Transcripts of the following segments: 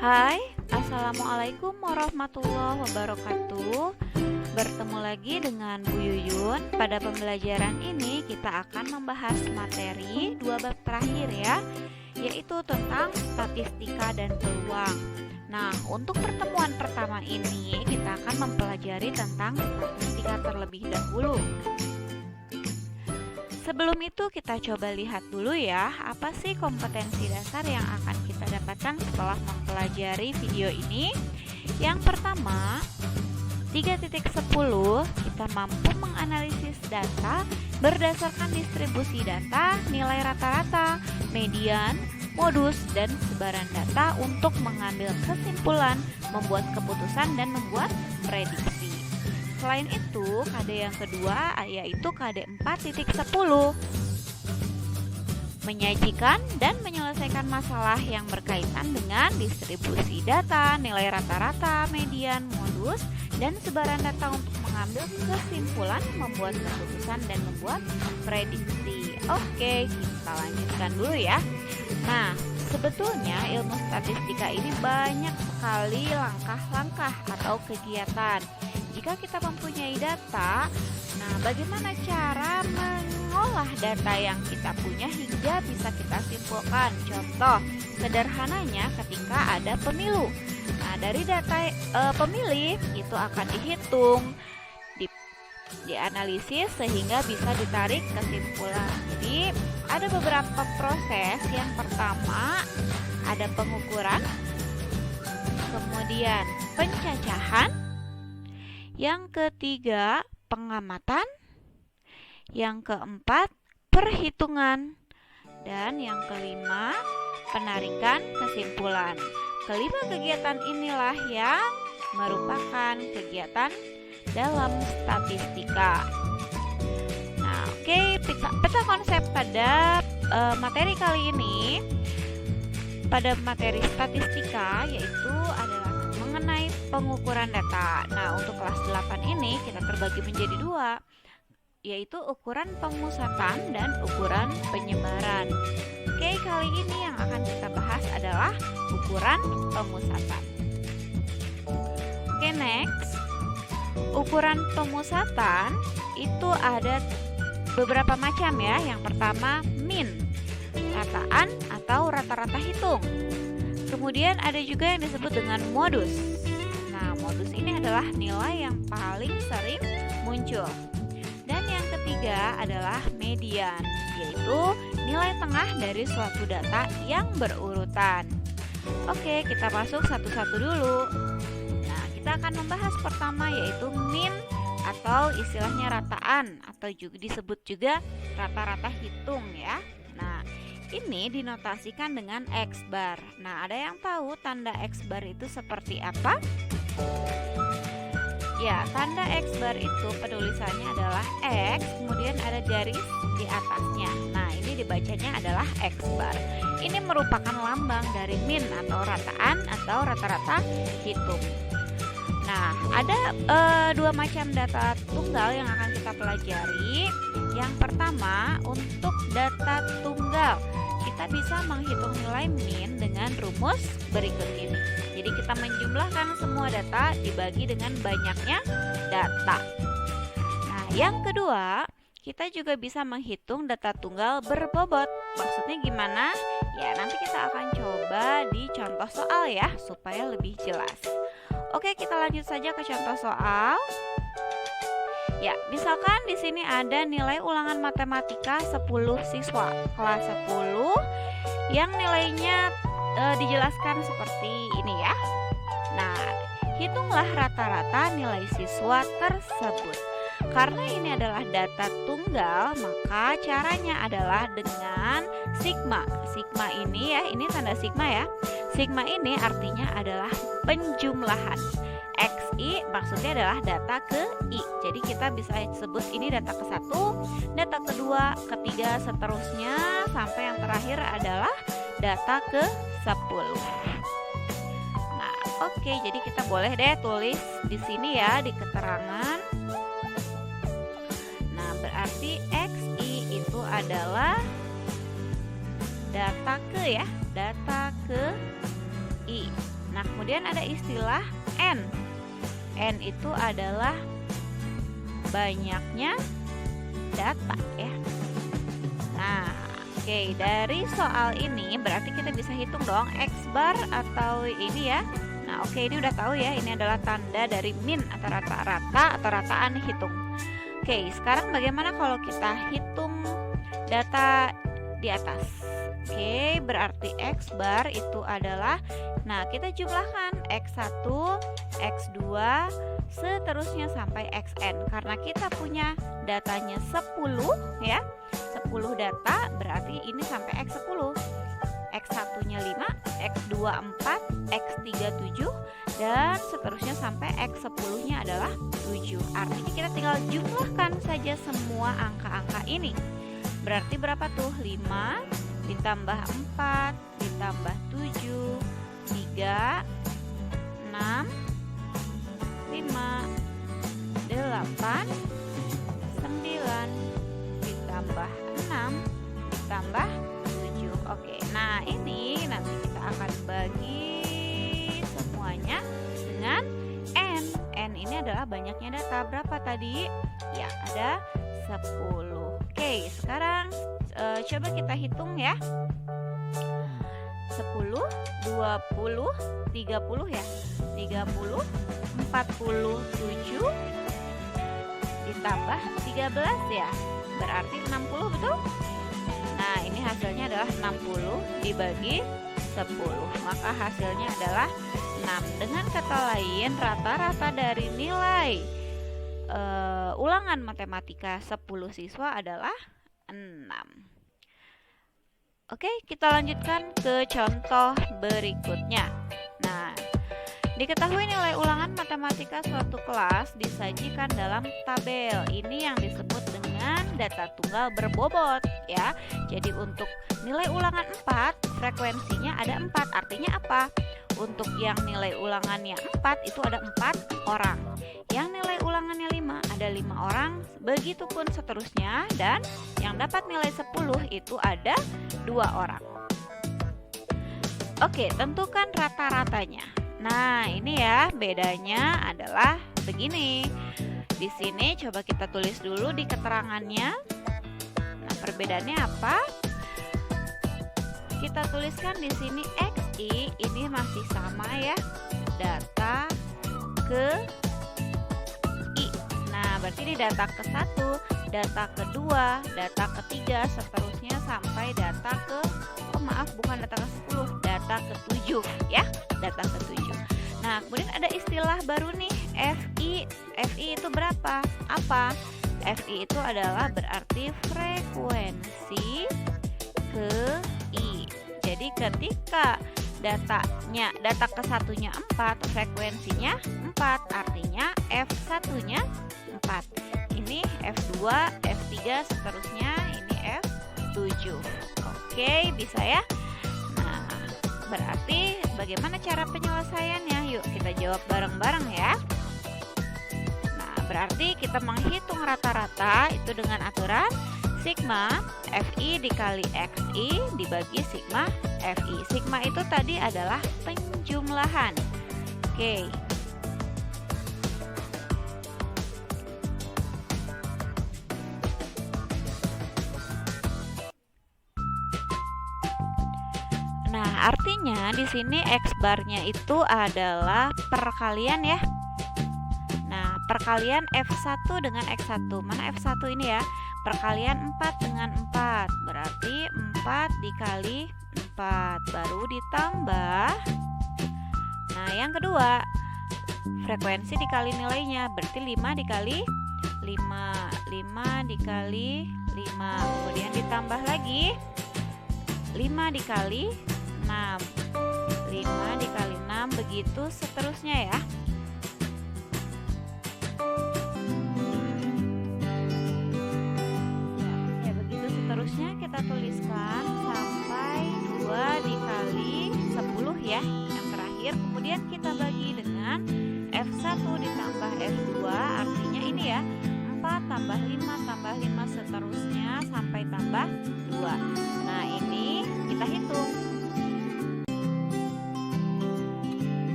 Hai, Assalamualaikum warahmatullahi wabarakatuh. Bertemu lagi dengan Bu Yuyun. Pada pembelajaran ini kita akan membahas materi 2 bab terakhir ya, yaitu tentang statistika dan peluang. Nah, untuk pertemuan pertama ini kita akan mempelajari tentang statistika terlebih dahulu. Sebelum itu kita coba lihat dulu ya, apa sih kompetensi dasar yang akan kita dapatkan setelah mempelajari video ini. Yang pertama, 3.10 kita mampu menganalisis data berdasarkan distribusi data, nilai rata-rata, median, modus, dan sebaran data untuk mengambil kesimpulan, membuat keputusan, dan membuat prediksi. Selain itu, KD yang kedua yaitu KD 4.10 menyajikan dan menyelesaikan masalah yang berkaitan dengan distribusi data, nilai rata-rata, median, modus, dan sebaran data untuk mengambil kesimpulan, membuat keputusan, dan membuat prediksi. Oke, kita lanjutkan dulu ya. Nah, sebetulnya ilmu statistika ini banyak sekali langkah-langkah atau kegiatan. Jika kita mempunyai data, nah bagaimana cara mengolah data yang kita punya hingga bisa kita simpulkan? Contoh sederhananya ketika ada pemilu. Nah, dari data pemilih itu akan dihitung, dianalisis sehingga bisa ditarik kesimpulan. Jadi ada beberapa proses. Yang pertama ada pengukuran, kemudian pencacahan, yang ketiga pengamatan, yang keempat perhitungan, dan yang kelima penarikan kesimpulan. Kelima kegiatan inilah yang merupakan kegiatan dalam statistika. Nah, oke, peta konsep pada materi kali ini, pada materi statistika, yaitu adalah mengenai pengukuran data. Nah, untuk kelas 8 ini kita terbagi menjadi 2, yaitu ukuran pemusatan dan ukuran penyebaran. Oke, kali ini yang akan kita bahas adalah ukuran pemusatan. Oke, next. Ukuran pemusatan itu ada beberapa macam ya. Yang pertama min, rataan atau rata-rata hitung. Kemudian ada juga yang disebut dengan modus. Nah, modus ini adalah nilai yang paling sering muncul. Dan yang ketiga adalah median, yaitu nilai tengah dari suatu data yang berurutan. Oke, kita masuk satu-satu dulu. Nah, kita akan membahas pertama yaitu min atau istilahnya rataan atau juga disebut juga rata-rata hitung ya. Nah, ini dinotasikan dengan X bar. Nah, ada yang tahu tanda X bar itu seperti apa? Ya, tanda X bar itu penulisannya adalah X, kemudian ada garis di atasnya. Nah, ini dibacanya adalah X bar. Ini merupakan lambang dari min atau rataan atau rata-rata hitung. Nah, ada 2 macam data tunggal yang akan kita pelajari. Yang pertama, untuk data tunggal kita bisa menghitung nilai min dengan rumus berikut ini. Jadi kita menjumlahkan semua data dibagi dengan banyaknya data. Nah, yang kedua, kita juga bisa menghitung data tunggal berbobot. Maksudnya gimana? Ya, nanti kita akan coba di contoh soal ya, supaya lebih jelas. Oke, kita lanjut saja ke contoh soal. Ya, misalkan di sini ada nilai ulangan matematika 10 siswa kelas 10 yang nilainya dijelaskan seperti ini ya. Nah, hitunglah rata-rata nilai siswa tersebut. Karena ini adalah data tunggal, maka caranya adalah dengan sigma. Sigma ini ya, ini tanda sigma ya. Sigma ini artinya adalah penjumlahan. XI maksudnya adalah data ke I. Jadi kita bisa sebut ini data ke-1, data kedua, ketiga, seterusnya sampai yang terakhir adalah data ke-10. Nah, oke, jadi kita boleh deh tulis di sini ya di keterangan. Nah, berarti XI itu adalah data ke ya, data ke I. Nah, kemudian ada istilah N. N itu adalah banyaknya data ya. Nah, oke, dari soal ini berarti kita bisa hitung dong X bar atau ini ya. Nah, oke, ini udah tahu ya, ini adalah tanda dari min atau rata-rata atau rataan hitung. Oke, sekarang bagaimana kalau kita hitung data di atas? Oke, berarti X bar itu adalah, nah kita jumlahkan X1, X2, seterusnya sampai Xn. Karena kita punya datanya 10 ya, 10 data berarti ini sampai X10. X1 nya 5, X2 4, X3 7, dan seterusnya sampai X10 nya adalah 7. Artinya kita tinggal jumlahkan saja semua angka-angka ini. Berarti berapa tuh? 5 ditambah 4 ditambah 7, 3, 6, 5, 8, 9 ditambah 6 ditambah 7. Oke, nah ini nanti kita akan bagi semuanya dengan N. N ini adalah banyaknya data. Berapa tadi? Ya, ada 10. Oke, sekarang coba kita hitung ya. 10, 20, 30 ya. 30, 47 ditambah 13 ya. Berarti 60, betul? Nah, ini hasilnya adalah 60 dibagi 10. Maka hasilnya adalah 6. Dengan kata lain, rata-rata dari nilai ulangan matematika 10 siswa adalah 6. Oke, kita lanjutkan ke contoh berikutnya. Nah, diketahui nilai ulangan matematika suatu kelas disajikan dalam tabel. Ini yang disebut dengan data tunggal berbobot ya. Jadi untuk nilai ulangan 4, frekuensinya ada 4. Artinya apa? Untuk yang nilai ulangannya 4 itu ada 4 orang. Yang nilai ulangannya 5 ada 5 orang. Begitupun seterusnya, dan yang dapat nilai 10 itu ada 2 orang. Oke, tentukan rata-ratanya. Nah, ini ya bedanya adalah begini. Di sini coba kita tulis dulu di keterangannya. Nah, perbedaannya apa? Kita tuliskan di sini XI ini masih sama ya. Data ke I. Nah, berarti ini data ke-1, data ke-2, data ke-3, seterusnya sampai data ke bukan data ke-10, data ke-7 ya, data ke-7. Nah, kemudian ada istilah baru nih, FI. FI itu berapa? Apa? FI itu adalah berarti frekuensi ke I. Jadi ketika data ke-1-nya 4, frekuensinya 4, artinya F1-nya 4. Ini F2, F3, seterusnya ini F7. Oke, bisa ya? Nah, berarti bagaimana cara penyelesaiannya? Yuk kita jawab bareng-bareng ya. Nah, berarti kita menghitung rata-rata itu dengan aturan sigma FI dikali XI dibagi sigma FI. Sigma itu tadi adalah penjumlahan. Oke. Nah, artinya di sini X barnya itu adalah perkalian ya. Nah, perkalian F1 dengan X1. Mana F1 ini ya? Perkalian 4 dengan 4. Berarti 4 dikali 4. Baru ditambah. Nah, yang kedua, frekuensi dikali nilainya. Berarti 5 dikali 5. 5 dikali 5. Kemudian ditambah lagi 5 dikali 6. 5 dikali 6, begitu seterusnya ya. Ya, begitu seterusnya kita tuliskan sampai 2 dikali 10 ya, yang terakhir. Kemudian kita bagi dengan F1 ditambah F2, artinya ini ya, 4 tambah 5 tambah 5 seterusnya sampai tambah 2. Nah, ini kita hitung.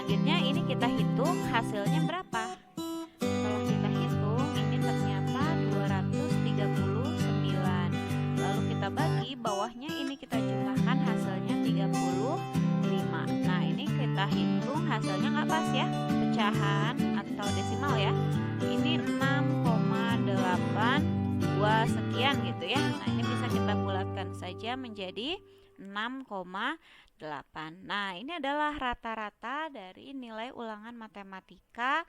selanjutnya ini kita hitung hasilnya berapa. Setelah kita hitung, ini ternyata 239. Lalu kita bagi, bawahnya ini kita jumlahkan, hasilnya 35. Nah, ini kita hitung hasilnya nggak pas ya, pecahan atau desimal ya. Ini 6,82 sekian gitu ya. Nah, ini bisa kita bulatkan saja menjadi 6,8. Nah, ini adalah rata-rata dari nilai ulangan matematika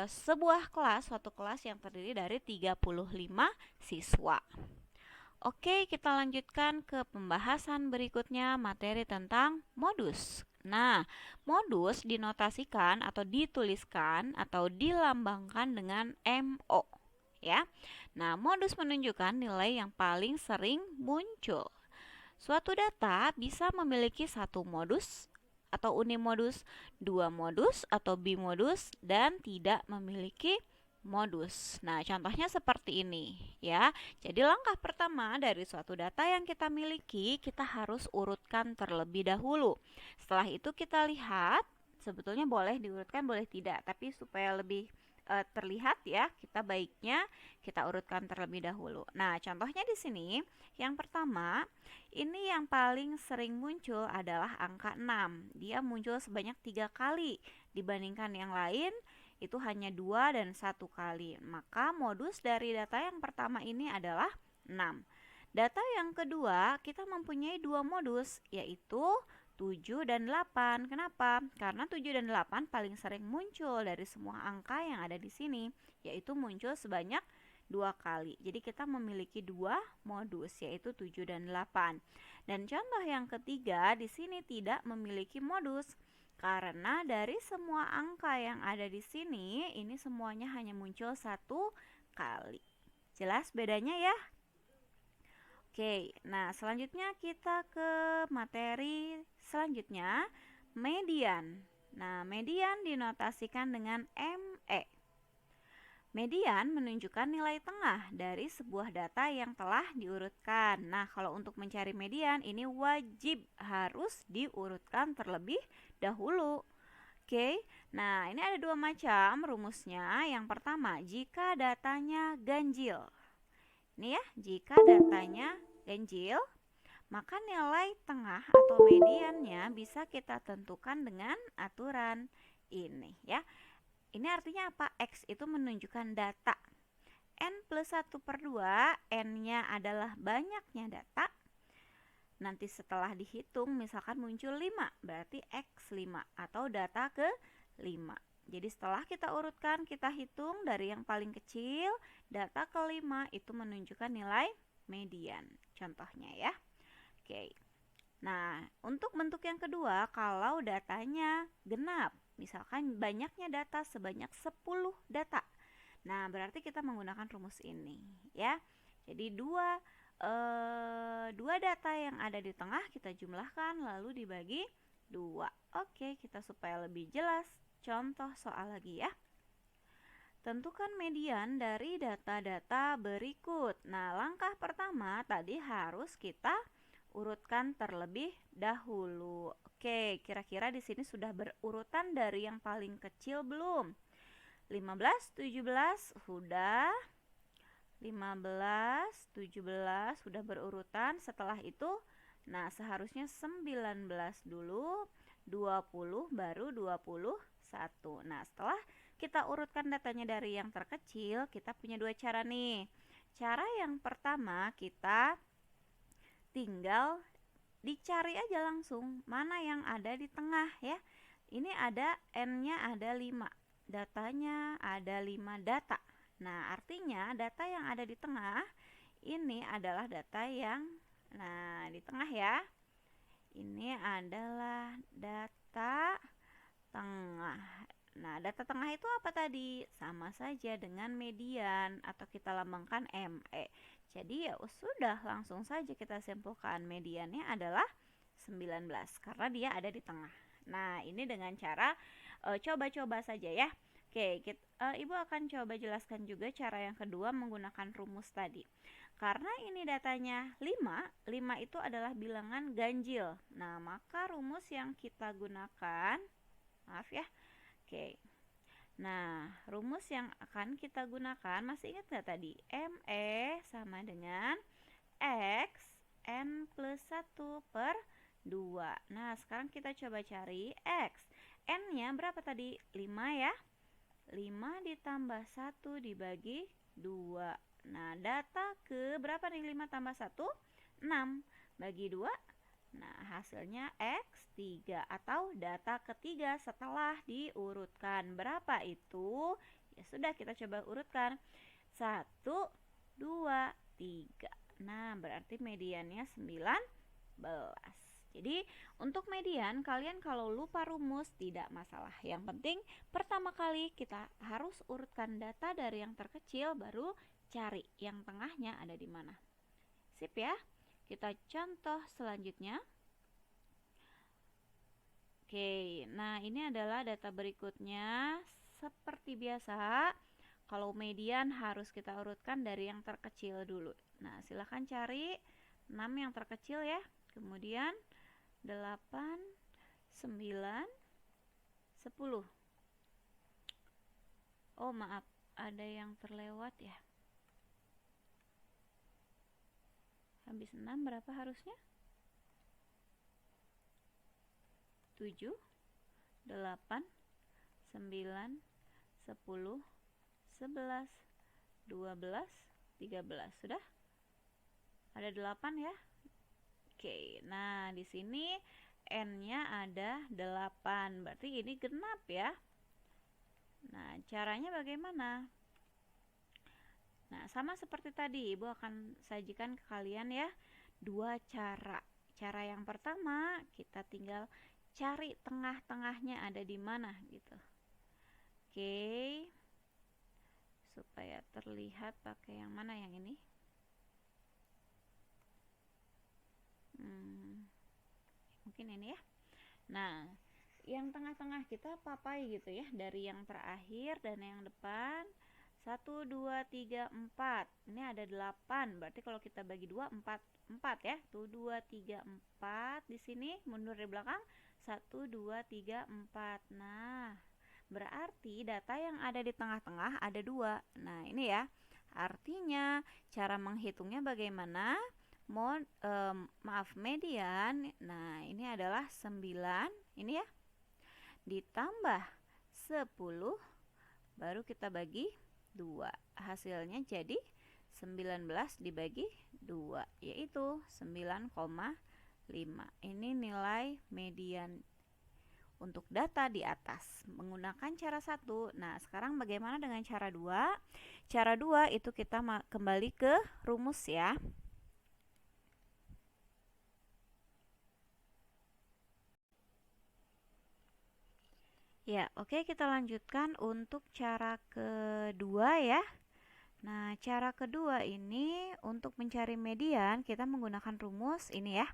sebuah kelas, suatu kelas yang terdiri dari 35 siswa. Oke, kita lanjutkan ke pembahasan berikutnya, materi tentang modus. Nah, modus dinotasikan atau dituliskan atau dilambangkan dengan MO ya. Nah, modus menunjukkan nilai yang paling sering muncul. Suatu data bisa memiliki satu modus atau unimodus, dua modus atau bimodus, dan tidak memiliki modus. Nah, contohnya seperti ini ya. Jadi langkah pertama dari suatu data yang kita miliki, kita harus urutkan terlebih dahulu. Setelah itu kita lihat, sebetulnya boleh diurutkan, boleh tidak, tapi supaya lebih terlihat ya, kita baiknya kita urutkan terlebih dahulu. Nah, contohnya di sini, yang pertama, ini yang paling sering muncul adalah angka 6. Dia muncul sebanyak 3 kali, dibandingkan yang lain itu hanya 2 dan 1 kali. Maka modus dari data yang pertama ini adalah 6. Data yang kedua, kita mempunyai dua modus, yaitu 7 dan 8. Kenapa? Karena 7 dan 8 paling sering muncul dari semua angka yang ada di sini, yaitu muncul sebanyak 2 kali. Jadi kita memiliki dua modus, yaitu 7 dan 8. Dan contoh yang ketiga di sini tidak memiliki modus, karena dari semua angka yang ada di sini, ini semuanya hanya muncul 1 kali. Jelas bedanya ya? Oke, nah selanjutnya kita ke materi selanjutnya, median. Nah, median dinotasikan dengan ME. Median menunjukkan nilai tengah dari sebuah data yang telah diurutkan. Nah, kalau untuk mencari median ini wajib harus diurutkan terlebih dahulu. Oke, nah ini ada dua macam rumusnya. Yang pertama, jika datanya ganjil. Ini ya, jika datanya ganjil, maka nilai tengah atau mediannya bisa kita tentukan dengan aturan ini ya. Ini artinya apa? X itu menunjukkan data. N plus 1/2, N-nya adalah banyaknya data. Nanti setelah dihitung misalkan muncul 5, berarti X5 atau data ke-5. Jadi setelah kita urutkan, kita hitung dari yang paling kecil, data ke-5 itu menunjukkan nilai median. Contohnya ya. Oke. Nah, untuk bentuk yang kedua, kalau datanya genap, misalkan banyaknya data sebanyak 10 data. Nah, berarti kita menggunakan rumus ini ya. Jadi dua data yang ada di tengah kita jumlahkan lalu dibagi 2. Oke, kita supaya lebih jelas, contoh soal lagi ya. Tentukan median dari data-data berikut. Nah, langkah pertama tadi harus kita urutkan terlebih dahulu. Oke, kira-kira di sini sudah berurutan dari yang paling kecil belum? 15, 17 sudah. 15, 17 sudah berurutan. Setelah itu, nah seharusnya 19 dulu, 20 baru 21. Nah, setelah kita urutkan datanya dari yang terkecil, kita punya dua cara nih. Cara yang pertama, kita tinggal dicari aja langsung mana yang ada di tengah ya. Ini ada N-nya ada 5, datanya ada 5 data. Nah, artinya data yang ada di tengah ini adalah data yang di tengah ya. Ini adalah data tengah. Nah, data tengah itu apa tadi? Sama saja dengan median atau kita lambangkan ME. Jadi ya sudah, langsung saja kita simpulkan mediannya adalah 19 karena dia ada di tengah. Nah, ini dengan cara coba-coba saja ya. Oke, Ibu akan coba jelaskan juga cara yang kedua menggunakan rumus tadi. Karena ini datanya 5 itu adalah bilangan ganjil. Nah, maka rumus yang kita gunakan Maaf ya. Oke. Nah, rumus yang akan kita gunakan, masih ingat nggak tadi? ME sama dengan X N plus 1 per 2. Nah, sekarang kita coba cari X. N-nya berapa tadi? 5 ya. 5 ditambah 1 dibagi 2. Nah, data ke berapa nih 5 tambah 1? 6. Bagi 2. Nah, hasilnya X3 atau data ketiga setelah diurutkan. Berapa itu? Ya sudah, kita coba urutkan. 1, 2, 3. Nah, berarti mediannya 19. Jadi, untuk median, kalian kalau lupa rumus tidak masalah. Yang penting, pertama kali kita harus urutkan data dari yang terkecil, baru cari yang tengahnya ada di mana. Sip ya? Kita contoh selanjutnya. Oke, nah ini adalah data berikutnya. Seperti biasa, kalau median harus kita urutkan dari yang terkecil dulu. Nah, silahkan cari 6 yang terkecil ya. Kemudian 8, 9, 10. Oh maaf, ada yang terlewat ya. Habis 6 berapa harusnya? 7, 8, 9, 10, 11, 12, 13. Sudah? Ada 8 ya? Oke, nah di sini N-nya ada 8. Berarti ini genap ya. Nah, caranya bagaimana? Nah, sama seperti tadi, Ibu akan sajikan ke kalian ya, 2 cara. Cara yang pertama, kita tinggal cari tengah-tengahnya ada di mana gitu. Oke. Supaya terlihat pakai yang mana yang ini? Mungkin ini ya. Nah, yang tengah-tengah kita papai gitu ya, dari yang terakhir dan yang depan. 1, 2, 3, 4. Ini ada 8. Berarti kalau kita bagi 2, 4 ya. 1, 2, 3, 4. Di sini mundur di belakang. 1, 2, 3, 4. Nah, berarti data yang ada di tengah-tengah ada 2. Nah, ini ya. Artinya cara menghitungnya bagaimana? Median. Nah, ini adalah 9. Ini ya. Ditambah 10. Baru kita bagi 2. Hasilnya jadi 19 dibagi 2, yaitu 9,5. Ini nilai median untuk data di atas menggunakan cara 1. Nah, sekarang bagaimana dengan cara 2? Cara 2 itu kita kembali ke rumus ya. Ya, oke, kita lanjutkan untuk cara kedua ya. Nah, cara kedua ini untuk mencari median kita menggunakan rumus ini ya.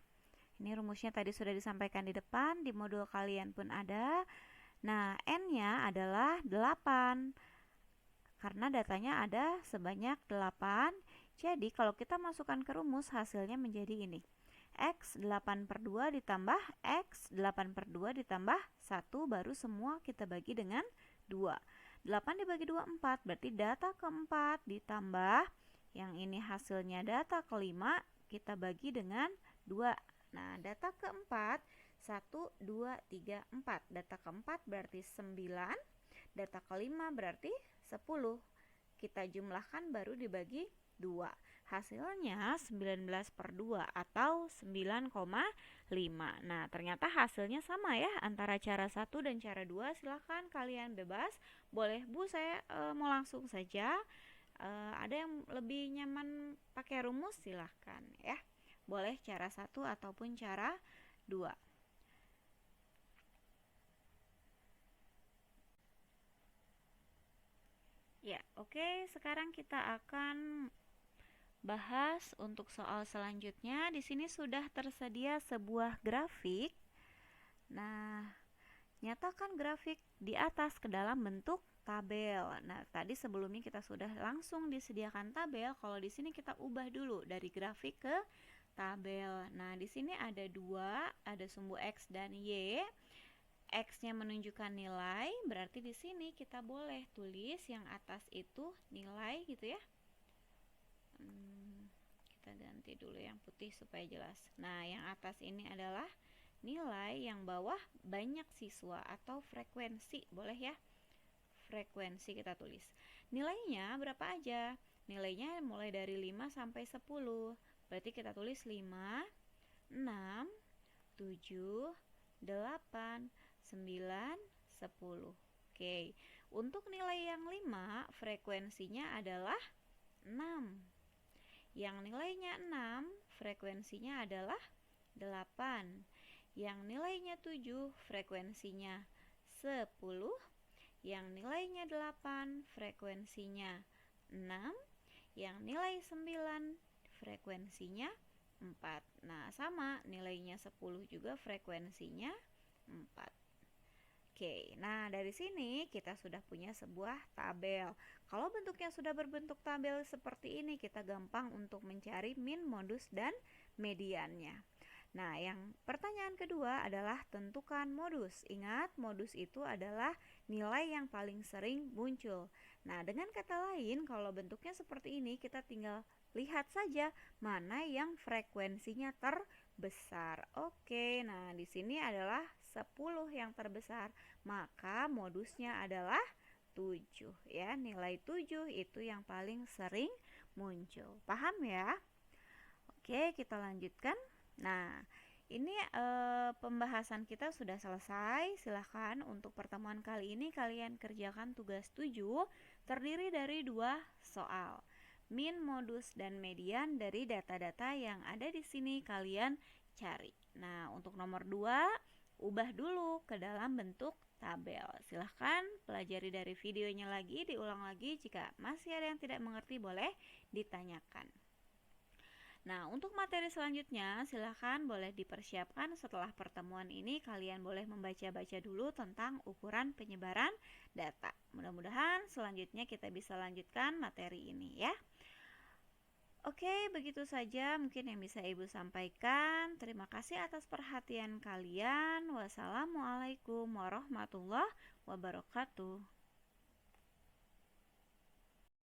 Ini rumusnya tadi sudah disampaikan di depan, di modul kalian pun ada. Nah, N-nya adalah 8. Karena datanya ada sebanyak 8. Jadi, kalau kita masukkan ke rumus hasilnya menjadi ini. X 8 per 2 ditambah X 8 per 2 ditambah 1, baru semua kita bagi dengan 2. 8 dibagi 2, 4. Berarti data keempat ditambah yang ini hasilnya data kelima, kita bagi dengan 2. Nah, data keempat 1, 2, 3, 4. Data keempat berarti 9. Data kelima berarti 10. Kita jumlahkan baru dibagi 2. Hasilnya 19 per 2 atau 9,5. Nah, ternyata hasilnya sama ya antara cara 1 dan cara 2. Silahkan kalian bebas. Boleh Bu, saya mau langsung saja. Ada yang lebih nyaman pakai rumus, silahkan ya. Boleh cara 1 ataupun cara 2. Ya, oke, sekarang kita akan bahas untuk soal selanjutnya. Di sini sudah tersedia sebuah grafik. Nah, nyatakan grafik di atas ke dalam bentuk tabel. Nah, tadi sebelumnya kita sudah langsung disediakan tabel. Kalau di sini kita ubah dulu dari grafik ke tabel. Nah, di sini ada 2, ada sumbu X dan Y. X-nya menunjukkan nilai, berarti di sini kita boleh tulis yang atas itu nilai gitu ya. Kita ganti dulu yang putih supaya jelas. Nah, yang atas ini adalah nilai, yang bawah banyak siswa atau frekuensi, boleh ya. Frekuensi kita tulis. Nilainya berapa aja? Nilainya mulai dari 5 sampai 10. Berarti kita tulis 5, 6, 7, 8, 9, 10. Oke. Untuk nilai yang 5, frekuensinya adalah 6. Yang nilainya 6, frekuensinya adalah 8. Yang nilainya 7, frekuensinya 10. Yang nilainya 8, frekuensinya 6. Yang nilai 9, frekuensinya 4. Nah, sama, nilainya 10 juga frekuensinya 4. Oke, nah dari sini kita sudah punya sebuah tabel. Kalau bentuknya sudah berbentuk tabel seperti ini, kita gampang untuk mencari min, modus, dan mediannya. Nah, yang pertanyaan kedua adalah tentukan modus. Ingat, modus itu adalah nilai yang paling sering muncul. Nah, dengan kata lain, kalau bentuknya seperti ini, kita tinggal lihat saja mana yang frekuensinya terbesar. Oke, nah di sini adalah 10 yang terbesar, maka modusnya adalah 7 ya. Nilai 7 itu yang paling sering muncul. Paham ya? Oke, kita lanjutkan. Nah, ini pembahasan kita sudah selesai. Silahkan untuk pertemuan kali ini kalian kerjakan tugas 7, terdiri dari 2 soal. Min, modus, dan median dari data-data yang ada di sini kalian cari. Nah, untuk nomor 2, ubah dulu ke dalam bentuk tabel. Silahkan pelajari dari videonya lagi, diulang lagi. Jika masih ada yang tidak mengerti, boleh ditanyakan. Nah, untuk materi selanjutnya, silahkan boleh dipersiapkan setelah pertemuan ini. Kalian boleh membaca-baca dulu tentang ukuran penyebaran data. Mudah-mudahan selanjutnya kita bisa lanjutkan materi ini ya. Oke, begitu saja mungkin yang bisa Ibu sampaikan. Terima kasih atas perhatian kalian. Wassalamualaikum warahmatullahi wabarakatuh.